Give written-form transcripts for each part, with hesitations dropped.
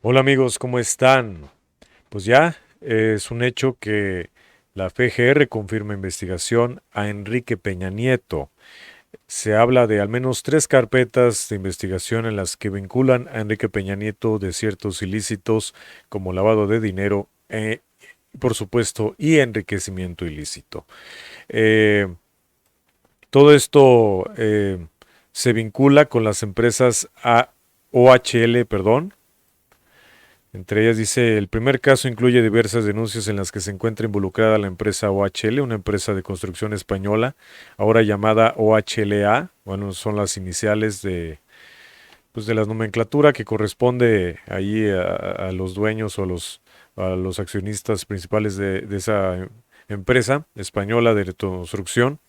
Hola amigos, ¿cómo están? Pues ya es un hecho que la FGR confirma investigación a Enrique Peña Nieto. Se habla de al menos tres carpetas de investigación en las que vinculan a Enrique Peña Nieto de ciertos ilícitos como lavado de dinero, por supuesto, y enriquecimiento ilícito. Eh, Todo esto se vincula con las empresas OHL, perdón. Entre ellas dice, el primer caso incluye diversas denuncias en las que se encuentra involucrada la empresa OHL, una empresa de construcción española, ahora llamada OHLA. Bueno, son las iniciales pues de la nomenclatura que corresponde ahí a los dueños o a los accionistas principales de esa empresa española de construcción.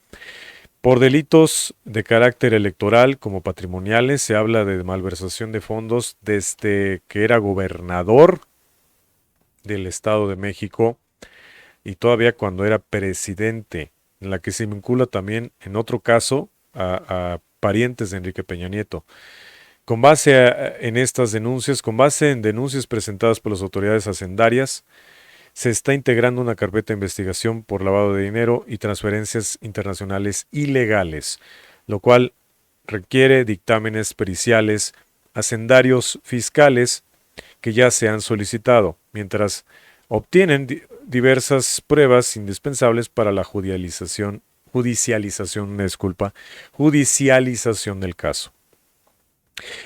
Por delitos de carácter electoral como patrimoniales, se habla de malversación de fondos desde que era gobernador del Estado de México y todavía cuando era presidente, en la que se vincula también en otro caso a parientes de Enrique Peña Nieto. Con base en estas denuncias, con base en denuncias presentadas por las autoridades hacendarias, se está integrando una carpeta de investigación por lavado de dinero y transferencias internacionales ilegales, lo cual requiere dictámenes periciales, hacendarios, fiscales que ya se han solicitado, mientras obtienen diversas pruebas indispensables para la judicialización del caso.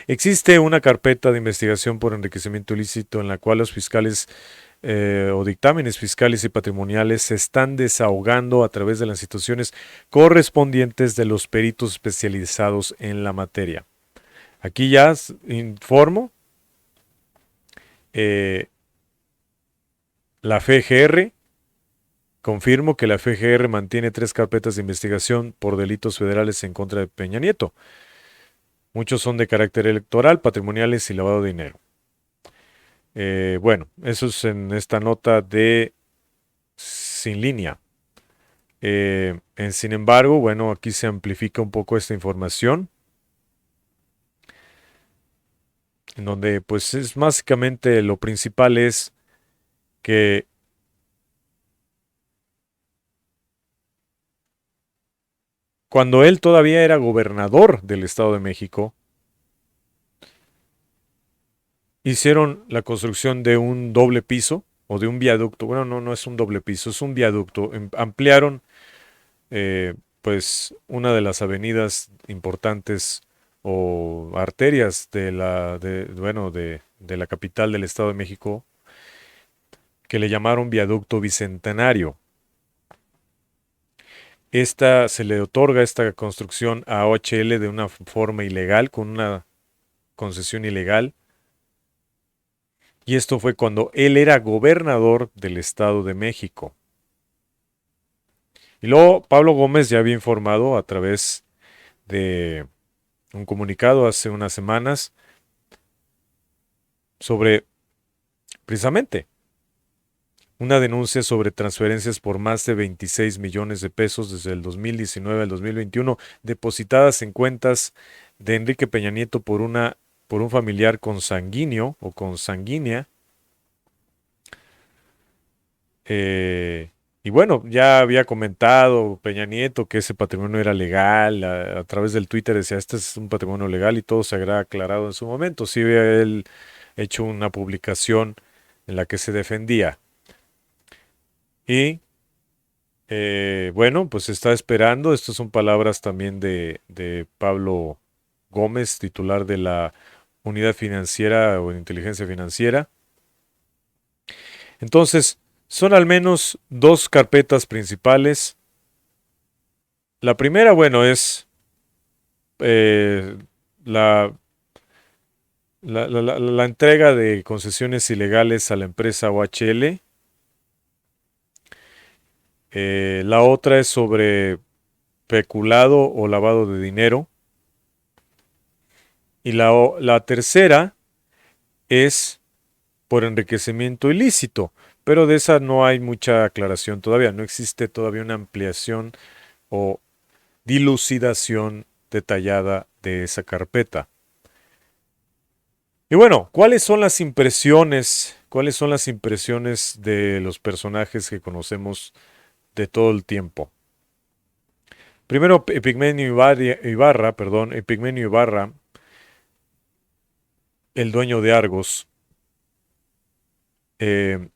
Existe una carpeta de investigación por enriquecimiento ilícito en la cual los fiscales o dictámenes fiscales y patrimoniales se están desahogando a través de las instituciones correspondientes de los peritos especializados en la materia. Aquí ya informo, eh, la FGR, confirmo que la FGR mantiene tres carpetas de investigación por delitos federales en contra de Peña Nieto. Muchos son de carácter electoral, patrimoniales y lavado de dinero. Bueno, eso es en esta nota de Sin Línea. Sin embargo, bueno, aquí se amplifica un poco esta información, en donde pues es básicamente lo principal es que cuando él todavía era gobernador del Estado de México, hicieron la construcción de un doble piso o de un viaducto. Bueno, no, no es un doble piso, es un viaducto. Ampliaron pues una de las avenidas importantes o arterias de la capital del Estado de México, que le llamaron viaducto bicentenario. Se le otorga esta construcción a OHL de una forma ilegal, con una concesión ilegal, y esto fue cuando él era gobernador del Estado de México. Y luego Pablo Gómez ya había informado a través de un comunicado hace unas semanas sobre precisamente una denuncia sobre transferencias por más de 26 millones de pesos desde el 2019 al 2021 depositadas en cuentas de Enrique Peña Nieto por un familiar consanguíneo o consanguínea. Eh, y bueno, ya había comentado Peña Nieto que ese patrimonio era legal. A través del Twitter decía, este es un patrimonio legal y todo se habrá aclarado en su momento. Sí había él hecho una publicación en la que se defendía. Y bueno, pues está esperando. Estas son palabras también de Pablo Gómez, titular de la Unidad Financiera o de Inteligencia Financiera. Entonces, son al menos dos carpetas principales. La primera, bueno, es eh, la, la entrega de concesiones ilegales a la empresa OHL. La otra es sobre peculado o lavado de dinero. Y la tercera es por enriquecimiento ilícito, pero de esa no hay mucha aclaración todavía, no existe todavía una ampliación o dilucidación detallada de esa carpeta. Y bueno, ¿cuáles son las impresiones? ¿Cuáles son las impresiones de los personajes que conocemos de todo el tiempo? Primero, Epigmenio Ibarra, el dueño de Argos, eh,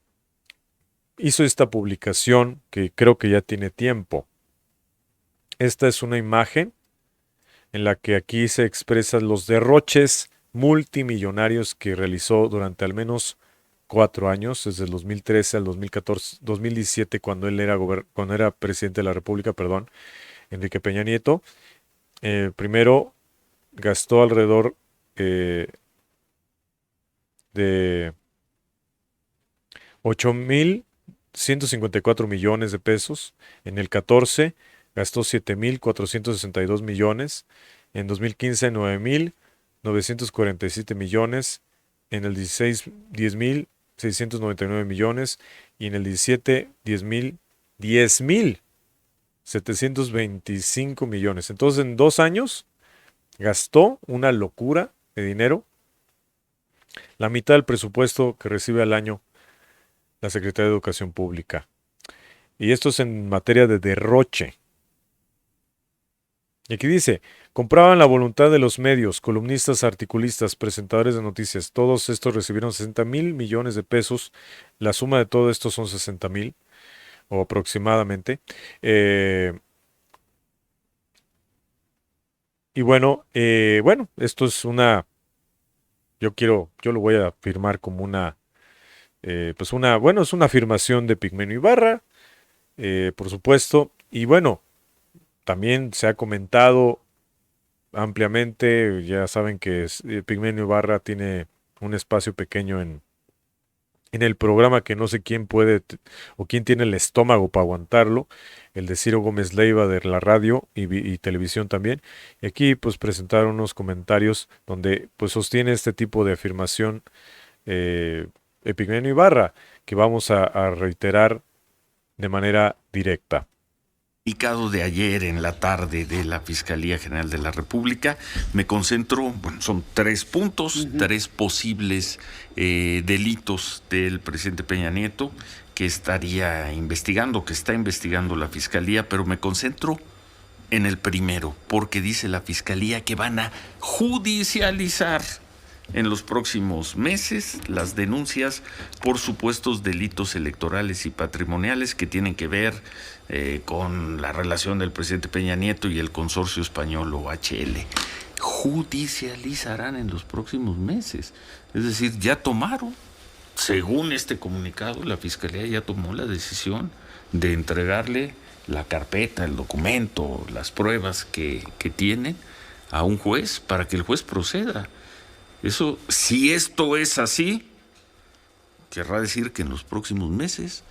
hizo esta publicación que creo que ya tiene tiempo. Esta es una imagen en la que aquí se expresan los derroches multimillonarios que realizó durante al menos 4 años, desde el 2013 al 2014, 2017, cuando era presidente de la República, perdón, Enrique Peña Nieto. Primero gastó alrededor de 8.154 millones de pesos. En el 14 gastó 7.462 millones. En 2015, 9.947 millones. En el 16, 10.699 millones. Y en el 17, 10.725 millones. Entonces, en 2 años gastó una locura de dinero. La mitad del presupuesto que recibe al año la Secretaría de Educación Pública. Y esto es en materia de derroche. Y aquí dice, compraban la voluntad de los medios, columnistas, articulistas, presentadores de noticias. Todos estos recibieron 60.000 millones de pesos. La suma de todo esto son 60.000, o aproximadamente. Y bueno, esto es yo lo voy a afirmar como es una afirmación de Pigmenio Ibarra, por supuesto. Y bueno, también se ha comentado ampliamente, ya saben que Pigmenio Ibarra tiene un espacio pequeño en el programa que no sé quién o quién tiene el estómago para aguantarlo, el de Ciro Gómez Leiva de la radio y televisión también. Y aquí pues presentaron unos comentarios donde pues sostiene este tipo de afirmación Epigmenio Ibarra, que vamos a reiterar de manera directa. Comunicado de ayer en la tarde de la Fiscalía General de la República, me concentro, son 3 puntos, 3 posibles delitos del presidente Peña Nieto que estaría investigando, que está investigando la Fiscalía, pero me concentro en el primero, porque dice la Fiscalía que van a judicializar en los próximos meses las denuncias por supuestos delitos electorales y patrimoniales que tienen que ver con la relación del presidente Peña Nieto y el consorcio español OHL. Judicializarán en los próximos meses. Es decir, ya tomaron, según este comunicado, la Fiscalía ya tomó la decisión de entregarle la carpeta, el documento, las pruebas que tienen a un juez para que el juez proceda. Eso, si esto es así, querrá decir que en los próximos meses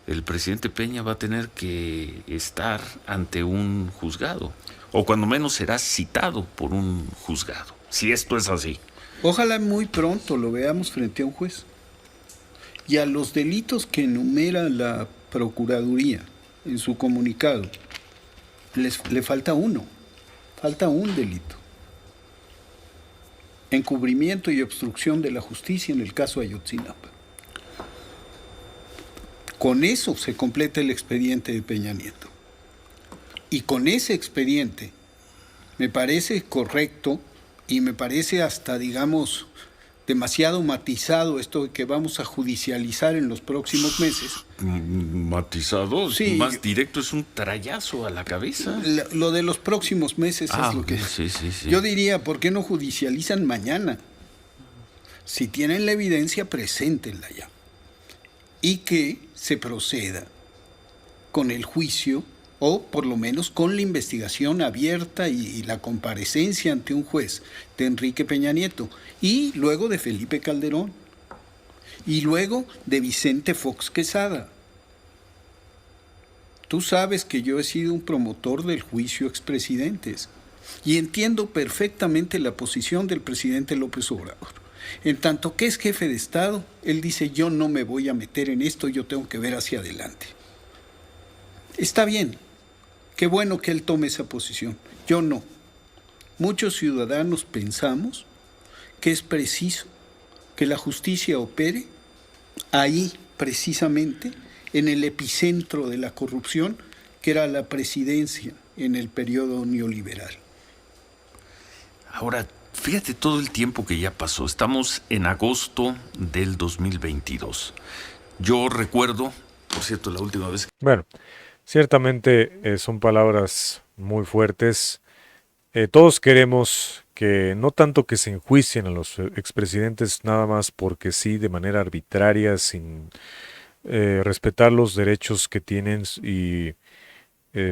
el presidente Peña va a tener que estar ante un juzgado, o cuando menos será citado por un juzgado, si esto es así. Ojalá muy pronto lo veamos frente a un juez. Y a los delitos que enumera la Procuraduría en su comunicado, le falta uno, falta un delito. Encubrimiento y obstrucción de la justicia en el caso Ayotzinapa. Con eso se completa el expediente de Peña Nieto. Y con ese expediente me parece correcto y me parece hasta, digamos, demasiado matizado esto de que vamos a judicializar en los próximos meses. ¿Matizado? Sí. Más directo, es un trayazo a la cabeza. Lo de los próximos meses es lo que... Sí. Yo diría, ¿por qué no judicializan mañana? Si tienen la evidencia, preséntenla ya. Y que se proceda con el juicio, o por lo menos con la investigación abierta y la comparecencia ante un juez de Enrique Peña Nieto, y luego de Felipe Calderón, y luego de Vicente Fox Quesada. Tú sabes que yo he sido un promotor del juicio a expresidentes, y entiendo perfectamente la posición del presidente López Obrador. En tanto que es jefe de Estado, él dice, yo no me voy a meter en esto, yo tengo que ver hacia adelante. Está bien, qué bueno que él tome esa posición, yo no. Muchos ciudadanos pensamos que es preciso que la justicia opere ahí precisamente en el epicentro de la corrupción, que era la presidencia en el periodo neoliberal. Ahora, fíjate todo el tiempo que ya pasó. Estamos en agosto del 2022. Yo recuerdo, por cierto, la última vez. Bueno, ciertamente son palabras muy fuertes. Todos queremos que no tanto que se enjuicien a los expresidentes nada más porque sí, de manera arbitraria, sin respetar los derechos que tienen y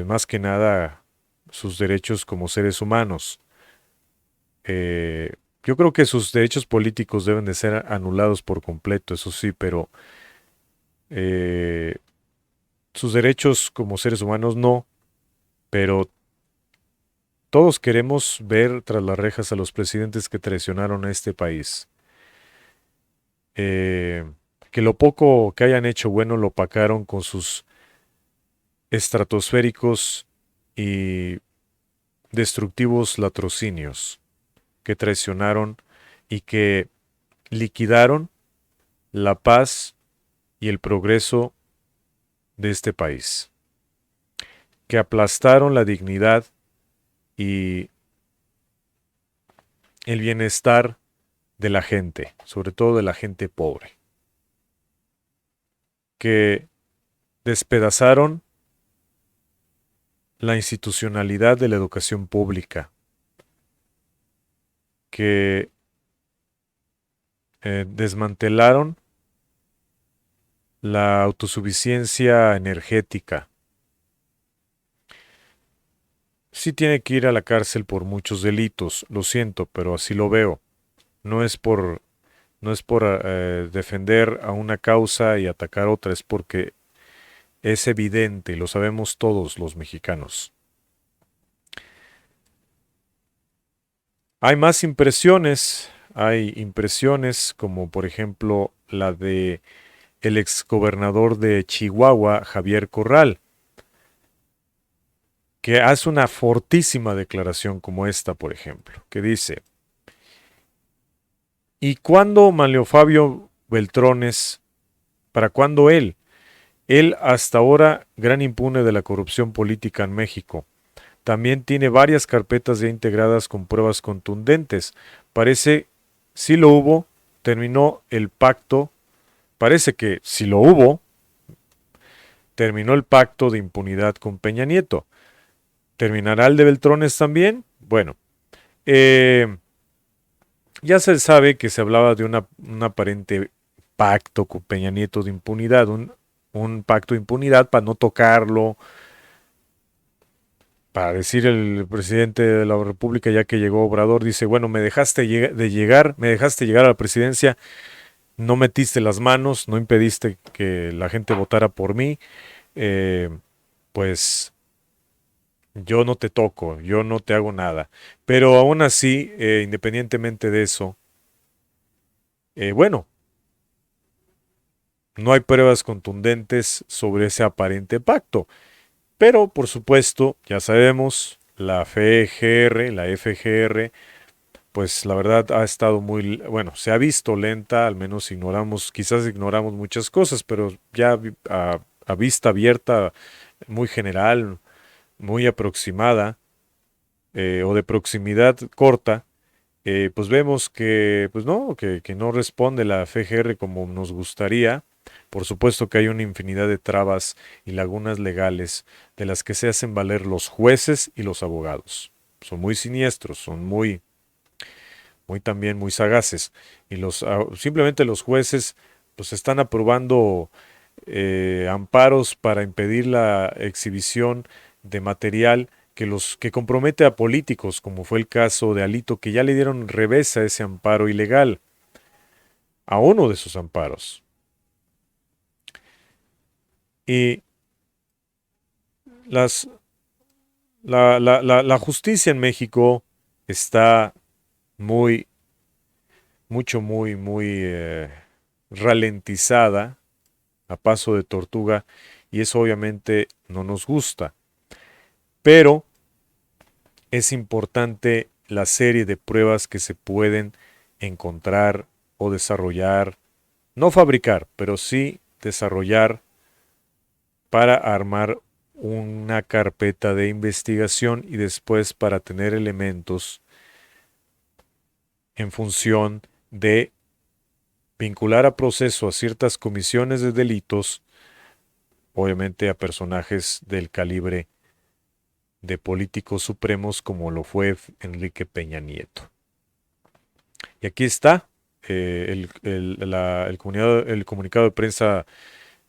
más que nada sus derechos como seres humanos. Yo creo que sus derechos políticos deben de ser anulados por completo, eso sí, pero sus derechos como seres humanos no, pero todos queremos ver tras las rejas a los presidentes que traicionaron a este país. Que lo poco que hayan hecho bueno lo opacaron con sus estratosféricos y destructivos latrocinios que traicionaron y que liquidaron la paz y el progreso de este país, que aplastaron la dignidad y el bienestar de la gente, sobre todo de la gente pobre, que despedazaron la institucionalidad de la educación pública, que desmantelaron la autosuficiencia energética. Sí tiene que ir a la cárcel por muchos delitos, lo siento, pero así lo veo. No es por defender a una causa y atacar otra, es porque es evidente y lo sabemos todos los mexicanos. Hay más impresiones, hay impresiones como por ejemplo la de el exgobernador de Chihuahua, Javier Corral, que hace una fortísima declaración como esta, por ejemplo, que dice: ¿y cuándo Manlio Fabio Beltrones? ¿Para cuándo él? Él hasta ahora gran impune de la corrupción política en México. También tiene varias carpetas ya integradas con pruebas contundentes. Parece, si lo hubo, terminó el pacto. Parece que si lo hubo, terminó el pacto de impunidad con Peña Nieto. ¿Terminará el de Beltrones también? Bueno, ya se sabe que se hablaba de un aparente pacto con Peña Nieto de impunidad, un pacto de impunidad para no tocarlo, para decir el presidente de la República, ya que llegó Obrador, dice: bueno, me dejaste llegar a la presidencia, no metiste las manos, no impediste que la gente votara por mí, pues yo no te toco, yo no te hago nada. Pero aún así, independientemente de eso, bueno, no hay pruebas contundentes sobre ese aparente pacto. Pero, por supuesto, ya sabemos, la FGR, pues la verdad ha estado muy, bueno, se ha visto lenta, al menos quizás ignoramos muchas cosas, pero ya a vista abierta, muy general, muy aproximada, o de proximidad corta, pues vemos que, pues no, que no responde la FGR como nos gustaría. Por supuesto que hay una infinidad de trabas y lagunas legales de las que se hacen valer los jueces y los abogados. Son muy siniestros, son muy también muy sagaces. Y simplemente los jueces pues están aprobando amparos para impedir la exhibición de material que compromete a políticos, como fue el caso de Alito, que ya le dieron revés a ese amparo ilegal, a uno de sus amparos. Y la justicia en México está muy ralentizada, a paso de tortuga, y eso obviamente no nos gusta. Pero es importante la serie de pruebas que se pueden encontrar o desarrollar, no fabricar, pero sí desarrollar para armar una carpeta de investigación y después para tener elementos en función de vincular a proceso a ciertas comisiones de delitos, obviamente a personajes del calibre de políticos supremos como lo fue Enrique Peña Nieto. Y aquí está el comunicado de prensa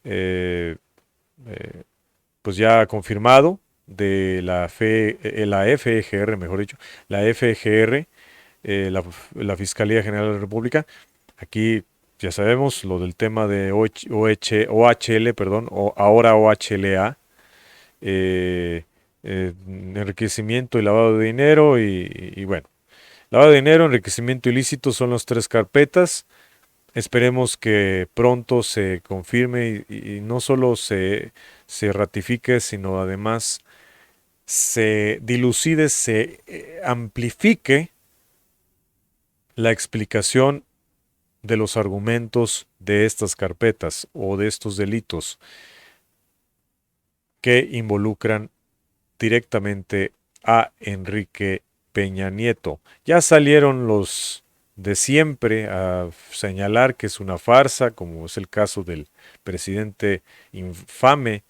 eh, eh, pues ya confirmado de la FGR, mejor dicho, la FGR, la Fiscalía General de la República. Aquí ya sabemos lo del tema de OHL, perdón, o ahora OHLA, enriquecimiento y lavado de dinero y bueno, lavado de dinero, enriquecimiento ilícito son las tres carpetas. Esperemos que pronto se confirme y no solo se ratifique, sino además se dilucide, se amplifique la explicación de los argumentos de estas carpetas o de estos delitos que involucran directamente a Enrique Peña Nieto. Ya salieron los de siempre a señalar que es una farsa, como es el caso del presidente infame,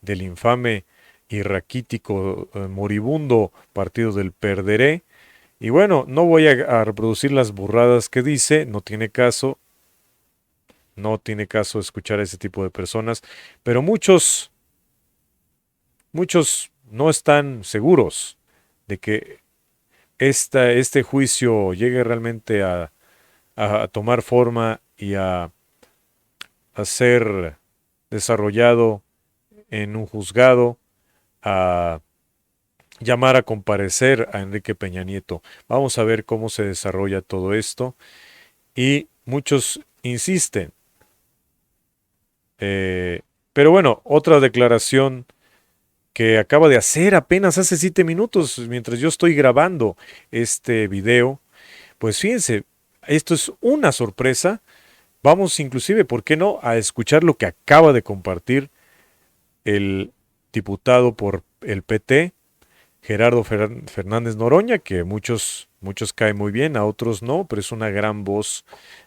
del infame y raquítico moribundo Partido del Perderé. Y bueno, no voy a reproducir las burradas que dice, no tiene caso escuchar a ese tipo de personas, pero muchos no están seguros de que este juicio llegue realmente a tomar forma y a ser desarrollado en un juzgado, a llamar a comparecer a Enrique Peña Nieto. Vamos a ver cómo se desarrolla todo esto. Y muchos insisten. Pero bueno, otra declaración que acaba de hacer apenas hace 7 minutos, mientras yo estoy grabando este video. Pues fíjense, esto es una sorpresa. Vamos inclusive, ¿por qué no?, a escuchar lo que acaba de compartir el diputado por el PT, Gerardo Fernández Noroña, que muchos cae muy bien, a otros no, pero es una gran voz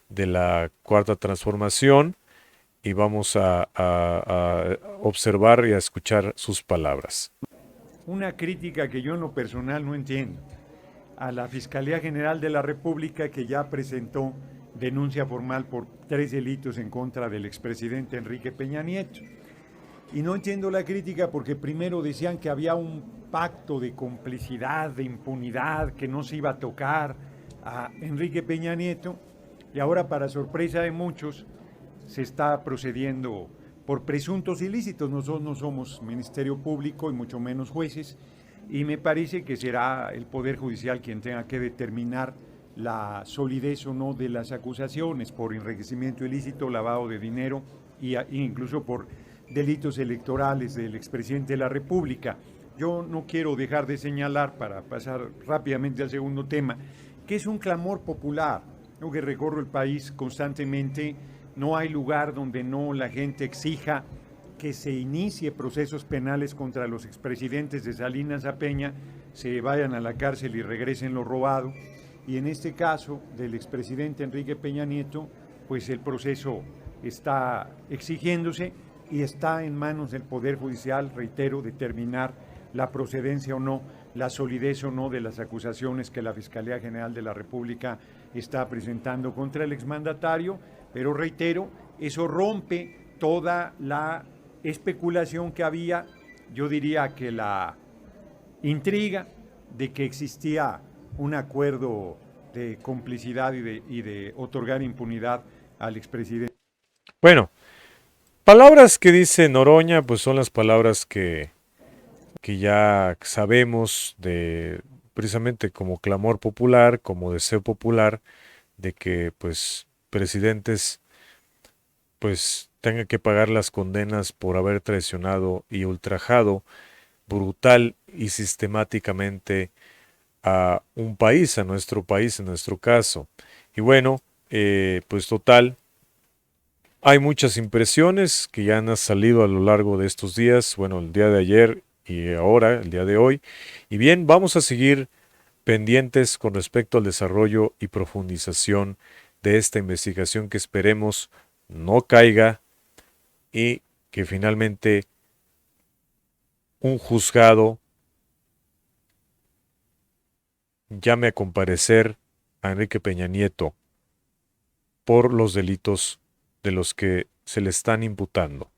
de la Cuarta Transformación. Y vamos a observar y a escuchar sus palabras. Una crítica que yo en lo personal no entiendo a la Fiscalía General de la República, que ya presentó denuncia formal por 3 delitos en contra del expresidente Enrique Peña Nieto. Y no entiendo la crítica porque primero decían que había un pacto de complicidad, de impunidad, que no se iba a tocar a Enrique Peña Nieto, y ahora, para sorpresa de muchos, se está procediendo por presuntos ilícitos. Nosotros no somos Ministerio Público y mucho menos jueces, y me parece que será el Poder Judicial quien tenga que determinar la solidez o no de las acusaciones por enriquecimiento ilícito, lavado de dinero e incluso por delitos electorales del expresidente de la República. Yo no quiero dejar de señalar, para pasar rápidamente al segundo tema, que es un clamor popular. Yo que recorro el país constantemente, no hay lugar donde no la gente exija que se inicie procesos penales contra los expresidentes de Salinas a Peña, se vayan a la cárcel y regresen lo robado. Y en este caso del expresidente Enrique Peña Nieto, pues el proceso está exigiéndose y está en manos del Poder Judicial, reitero, determinar la procedencia o no, la solidez o no de las acusaciones que la Fiscalía General de la República está presentando contra el exmandatario. Pero reitero, eso rompe toda la especulación que había, yo diría que la intriga de que existía un acuerdo de complicidad y de otorgar impunidad al expresidente. Bueno, palabras que dice Noroña, pues son las palabras que ya sabemos de precisamente como clamor popular, como deseo popular, de que pues presidentes pues tengan que pagar las condenas por haber traicionado y ultrajado brutal y sistemáticamente a un país, a nuestro país en nuestro caso. Y bueno, pues total, hay muchas impresiones que ya han salido a lo largo de estos días, bueno, el día de ayer y ahora, el día de hoy. Y bien, vamos a seguir pendientes con respecto al desarrollo y profundización de esta investigación que esperemos no caiga y que finalmente un juzgado llame a comparecer a Enrique Peña Nieto por los delitos de los que se le están imputando.